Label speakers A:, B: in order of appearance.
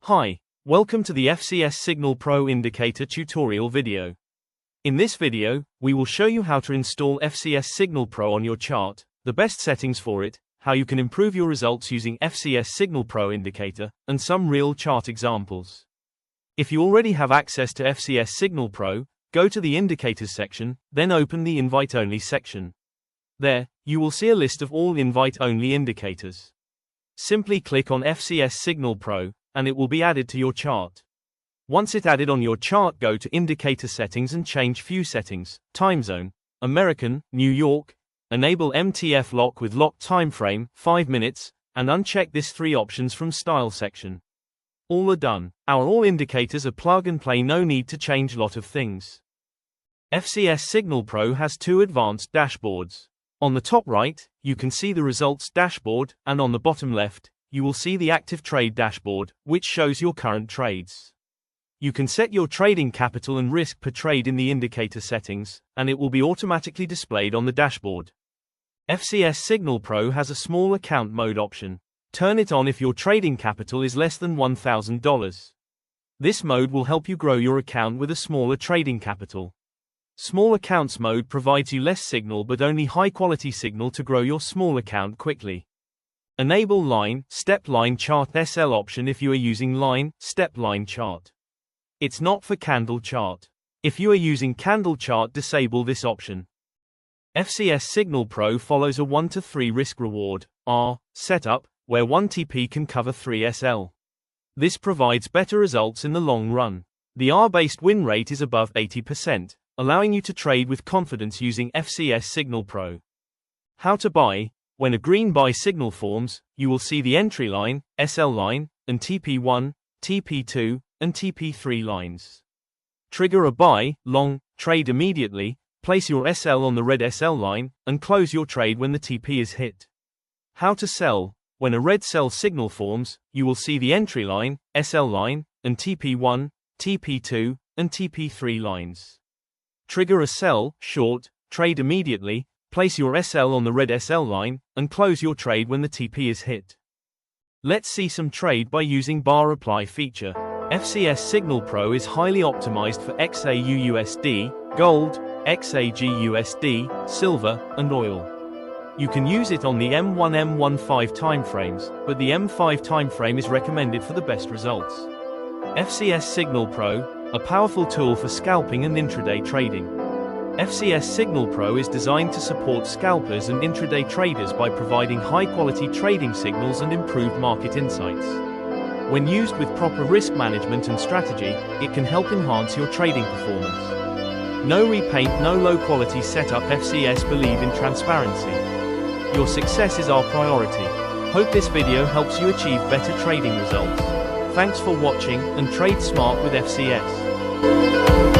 A: Hi, welcome to the FCS SIGNAL PRO Indicator tutorial video. In this video, we will show you how to install FCS SIGNAL PRO on your chart, the best settings for it, how you can improve your results using FCS SIGNAL PRO Indicator, and some real chart examples. If you already have access to FCS SIGNAL PRO, go to the Indicators section, then open the Invite Only section. There, you will see a list of all invite-only indicators. Simply click on FCS SIGNAL PRO, and it will be added to your chart. Once it's added on your chart, go to Indicator Settings and change View Settings, Timezone, American, New York, enable MTF Lock with Locked Timeframe, 5 minutes, and uncheck this 3 options from Style section. All are done. Our all indicators are plug and play, no need to change lot of things. FCS SIGNAL PRO has 2 advanced dashboards. On the top right, you can see the results dashboard, and on the bottom left, you will see the active trade dashboard, which shows your current trades. You can set your trading capital and risk per trade in the indicator settings, and it will be automatically displayed on the dashboard. FCS SIGNAL PRO has a small account mode option. Turn it on if your trading capital is less than $1,000. This mode will help you grow your account with a smaller trading capital. Small accounts mode provides you less signal but only high-quality signal to grow your small account quickly. Enable line, step line chart SL option if you are using line, step line chart. It's not for candle chart. If you are using candle chart, disable this option. FCS SIGNAL PRO follows a 1 to 3 risk reward R setup, where 1 TP can cover 3 SL. This provides better results in the long run. The R-based win rate is above 80%, allowing you to trade with confidence using FCS SIGNAL PRO. How to buy. When a green buy signal forms, you will see the entry line, SL line, and TP1, TP2, and TP3 lines. Trigger a buy, long, trade immediately, place your SL on the red SL line, and close your trade when the TP is hit. How to sell. When a red sell signal forms, you will see the entry line, SL line, and TP1, TP2, and TP3 lines. Trigger a sell, short, trade immediately, place your SL on the red SL line, and close your trade when the TP is hit. Let's see some trade by using bar apply feature. FCS SIGNAL PRO is highly optimized for XAUUSD, gold, XAGUSD, silver, and oil. You can use it on the M1 M15 timeframes, but the M5 timeframe is recommended for the best results. FCS SIGNAL PRO, a powerful tool for scalping and intraday trading. FCS SIGNAL PRO is designed to support scalpers and intraday traders by providing high-quality trading signals and improved market insights. When used with proper risk management and strategy, it can help enhance your trading performance. No repaint, no low-quality setup. FCS believe in transparency. Your success is our priority. Hope this video helps you achieve better trading results. Thanks for watching, and trade smart with FCS.